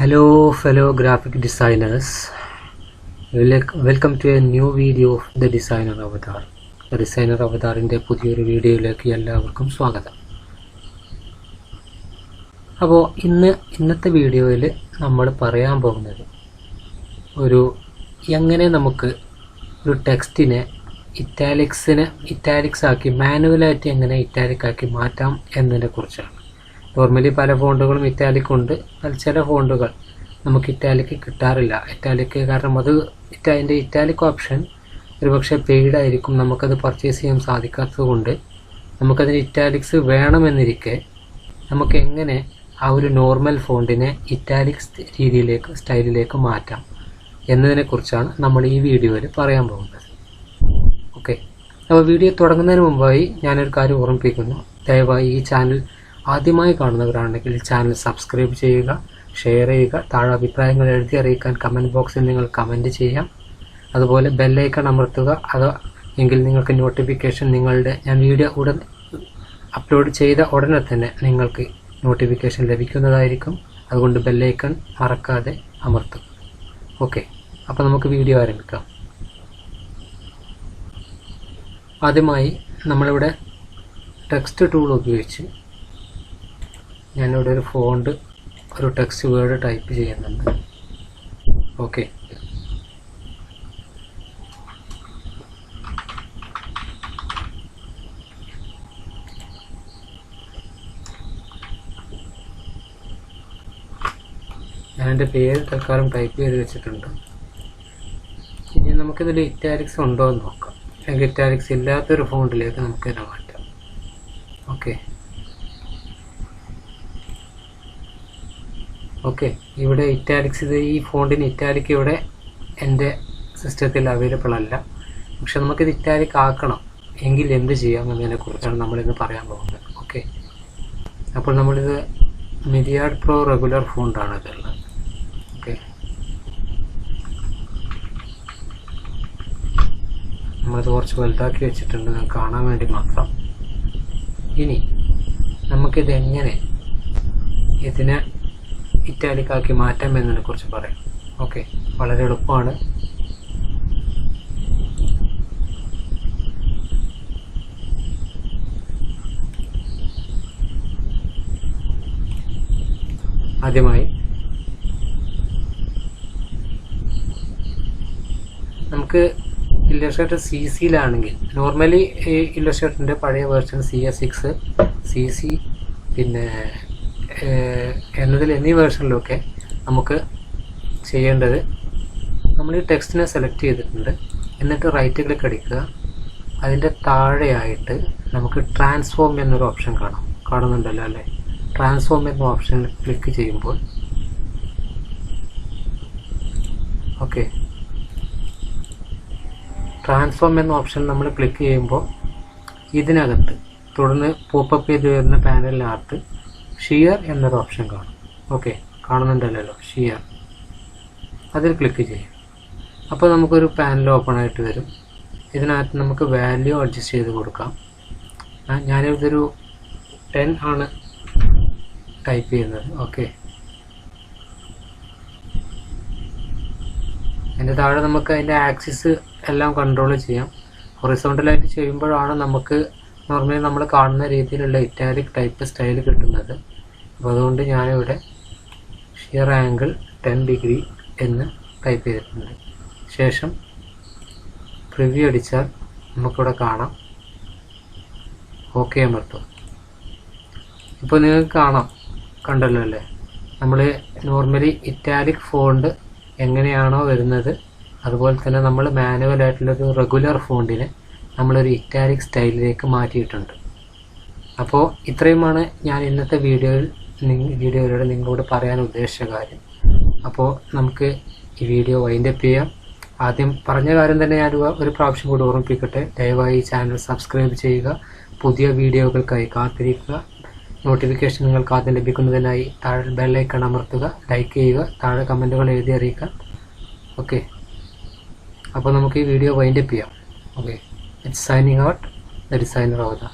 Hello fellow graphic designers, welcome to a new video of the designer avatar. The designer avatar ന്റെ പുതിയൊരു വീഡിയോയിലേക്ക് എല്ലാവർക്കും സ്വാഗതം. അപ്പോൾ ഇന്നത്തെ വീഡിയോയിൽ നമ്മൾ പറയാൻ പോകുന്നത് എങ്ങനെ നമുക്ക് ഒരു ടെക്സ്റ്റിനെ ഇറ്റാലിക്സ് ആക്കി മാനുവലായിട്ട് എങ്ങനെ ഇറ്റാലിക് ആക്കി മാറ്റാം എന്നതിനെ കുറിച്ചാണ്. നോർമലി പല ഫോണ്ടുകളും ഇറ്റാലിക് ഉണ്ട്, ചില ഫോണ്ടുകൾ നമുക്ക് ഇറ്റാലിക് കിട്ടാറില്ല. കാരണം അതിൻ്റെ ഇറ്റാലിക് ഓപ്ഷൻ ഒരുപക്ഷെ പെയ്ഡ് ആയിരിക്കും, നമുക്കത് പർച്ചേസ് ചെയ്യാൻ സാധിക്കാത്തത് കൊണ്ട് നമുക്കതിന് ഇറ്റാലിക്സ് വേണമെന്നിരിക്കെ നമുക്ക് എങ്ങനെ ആ ഒരു നോർമൽ ഫോണ്ടിനെ ഇറ്റാലിക്സ് സ്റ്റൈലിലേക്ക് മാറ്റാം എന്നതിനെക്കുറിച്ചാണ് നമ്മൾ ഈ വീഡിയോയിൽ പറയാൻ പോകുന്നത്. ഓക്കെ, അപ്പോൾ വീഡിയോ തുടങ്ങുന്നതിന് മുമ്പായി ഞാനൊരു കാര്യം ഓർമ്മിപ്പിക്കുന്നു. ദയവായി ഈ ചാനൽ ആദ്യമായി കാണുന്നവരാണെങ്കിൽ ചാനൽ സബ്സ്ക്രൈബ് ചെയ്യുക, ഷെയർ ചെയ്യുക, താഴെ അഭിപ്രായങ്ങൾ എഴുതി അറിയിക്കാൻ കമൻറ്റ് ബോക്സിൽ നിങ്ങൾ കമൻറ്റ് ചെയ്യാം. അതുപോലെ ബെല്ലൈക്കൺ അമർത്തുക, എങ്കിൽ നിങ്ങൾക്ക് നോട്ടിഫിക്കേഷൻ ഞാൻ വീഡിയോ അപ്ലോഡ് ചെയ്ത ഉടനെ തന്നെ നിങ്ങൾക്ക് നോട്ടിഫിക്കേഷൻ ലഭിക്കുന്നതായിരിക്കും. അതുകൊണ്ട് ബെല്ലൈക്കൺ മറക്കാതെ അമർത്തുക. ഓക്കെ, അപ്പോൾ നമുക്ക് വീഡിയോ ആരംഭിക്കാം. ആദ്യമായി നമ്മളിവിടെ ടെക്സ്റ്റ് ടൂൾ ഉപയോഗിച്ച് ഞാനിവിടെ ഒരു ടെക്സ്റ്റ് വേർഡ് ടൈപ്പ് ചെയ്യുന്നുണ്ട്. ഓക്കെ, ഞാൻ എൻ്റെ പേര് തൽക്കാലം ടൈപ്പ് ചെയ്ത് വെച്ചിട്ടുണ്ട്. ഇനി നമുക്കിതിൽ ഇറ്റാലിക്സ് ഉണ്ടോ എന്ന് നോക്കാം. അല്ലെങ്കിൽ ഇറ്റാലിക്സ് ഇല്ലാത്തൊരു ഫോണ്ടിലേക്ക് നമുക്കിതിനെ മാറ്റാം. ഓക്കെ, ഇവിടെ ഇറ്റാലിക്സ്, ഈ ഫോണ്ടിന് ഇറ്റാലിക് ഇവിടെ എൻ്റെ സിസ്റ്റത്തിൽ അവൈലബിൾ അല്ല. പക്ഷെ നമുക്കിത് ഇറ്റാലിക് ആക്കണം എങ്കിൽ എന്ത് ചെയ്യാം എന്നതിനെക്കുറിച്ചാണ് നമ്മളിന്ന് പറയാൻ പോകുന്നത്. ഓക്കെ, അപ്പോൾ നമ്മളിത് മിരിയാഡ് പ്രോ റെഗുലർ ഫോണ്ടാണ് ഇതുള്ളത്. ഓക്കെ, നമ്മളത് കുറച്ച് വലുതാക്കി വെച്ചിട്ടുണ്ട് കാണാൻ വേണ്ടി മാത്രം. ഇനി നമുക്കിത് എങ്ങനെ ഇതിനെ ഇറ്റാലിക് ആക്കി മാറ്റാം എന്നതിനെ കുറിച്ച് പറയാം. ഓക്കെ, വളരെ എളുപ്പമാണ്. ആദ്യമായി നമുക്ക് ഇല്ലസ്ട്രേറ്റർ CCയിലാണെങ്കിൽ, നോർമലി ഇല്ലസ്ട്രേറ്ററിൻ്റെ പഴയ വേർഷൻ CS6, CC പിന്നെ എന്നീ വേർഷനിലൊക്കെ നമുക്ക് ചെയ്യേണ്ടത്, നമ്മൾ ഈ ടെക്സ്റ്റിനെ സെലക്ട് ചെയ്തിട്ടുണ്ട്. എന്നിട്ട് റൈറ്റ് ക്ലിക്ക് അടിക്കുക. അതിൻ്റെ താഴെയായിട്ട് നമുക്ക് ട്രാൻസ്ഫോം എന്നൊരു ഓപ്ഷൻ കാണുന്നുണ്ടല്ലോ അല്ലേ? ട്രാൻസ്ഫോം എന്ന ഓപ്ഷൻ ക്ലിക്ക് ചെയ്യുമ്പോൾ ഓക്കെ, ട്രാൻസ്ഫോം എന്ന ഓപ്ഷൻ നമ്മൾ ക്ലിക്ക് ചെയ്യുമ്പോൾ ഇതിനകത്ത് തുടർന്ന് പോപ്പപ്പ് ചെയ്ത് വരുന്ന പാനലിനകത്ത് ഷിയർ എന്നൊരു ഓപ്ഷൻ കാണും. ഓക്കെ, കാണുന്നുണ്ടല്ലോ ഷിയർ, അതിൽ ക്ലിക്ക് ചെയ്യും. അപ്പോൾ നമുക്കൊരു പാനൽ ഓപ്പൺ ആയിട്ട് വരും. ഇതിനകത്ത് നമുക്ക് വാല്യൂ അഡ്ജസ്റ്റ് ചെയ്ത് കൊടുക്കാം. ഞാനിതൊരു 10 ആണ് ടൈപ്പ് ചെയ്യുന്നത്. ഓക്കെ, അതിൻ്റെ താഴെ നമുക്ക് അതിൻ്റെ ആക്സിസ് എല്ലാം കൺട്രോൾ ചെയ്യാം. ഹൊറിസോണ്ടലായിട്ട് ചെയ്യുമ്പോഴാണ് നമുക്ക് നോർമലി നമ്മൾ കാണുന്ന രീതിയിലുള്ള ഇറ്റാലിക് ടൈപ്പ് സ്റ്റൈൽ കിട്ടുന്നത്. അപ്പോൾ അതുകൊണ്ട് ഞാനിവിടെ ഷിയർ ആംഗിൾ 10 ഡിഗ്രി എന്ന് ടൈപ്പ് ചെയ്തിട്ടുണ്ട്. ശേഷം പ്രിവ്യൂ അടിച്ചാൽ നമുക്കിവിടെ കാണാം. ഓക്കെ അമർത്തും. ഇപ്പോൾ നിങ്ങൾക്ക് കണ്ടല്ലോ അല്ലേ? നമ്മൾ നോർമലി ഇറ്റാലിക് ഫോണ്ട് എങ്ങനെയാണോ വരുന്നത് അതുപോലെ തന്നെ നമ്മൾ മാനുവലായിട്ടുള്ളൊരു റെഗുലർ ഫോണ്ടിനെ നമ്മളൊരു ഇറ്റാലിക് സ്റ്റൈലിലേക്ക് മാറ്റിയിട്ടുണ്ട്. അപ്പോൾ ഇത്രയുമാണ് ഞാൻ ഇന്നത്തെ വീഡിയോയിലൂടെ നിങ്ങളോട് പറയാൻ ഉദ്ദേശിച്ച കാര്യം. അപ്പോൾ നമുക്ക് ഈ വീഡിയോ വൈൻഡപ്പ് ചെയ്യാം. ആദ്യം പറഞ്ഞ കാര്യം തന്നെ ഞാൻ ഒരു പ്രാവശ്യം കൂടി ഓർമ്മിപ്പിക്കട്ടെ. ദയവായി ചാനൽ സബ്സ്ക്രൈബ് ചെയ്യുക, പുതിയ വീഡിയോകൾക്കായി കാത്തിരിക്കുക. നോട്ടിഫിക്കേഷൻ നിങ്ങൾക്ക് ആദ്യം ലഭിക്കുന്നതിനായി താഴെ ബെല്ലൈക്കൺ അമർത്തുക, ലൈക്ക് ചെയ്യുക, താഴെ കമൻറ്റുകൾ എഴുതി അറിയിക്കുക. ഓക്കെ, അപ്പോൾ നമുക്ക് ഈ വീഡിയോ വൈൻഡപ്പ് ചെയ്യാം. Okay, it's signing out, the designer avatar.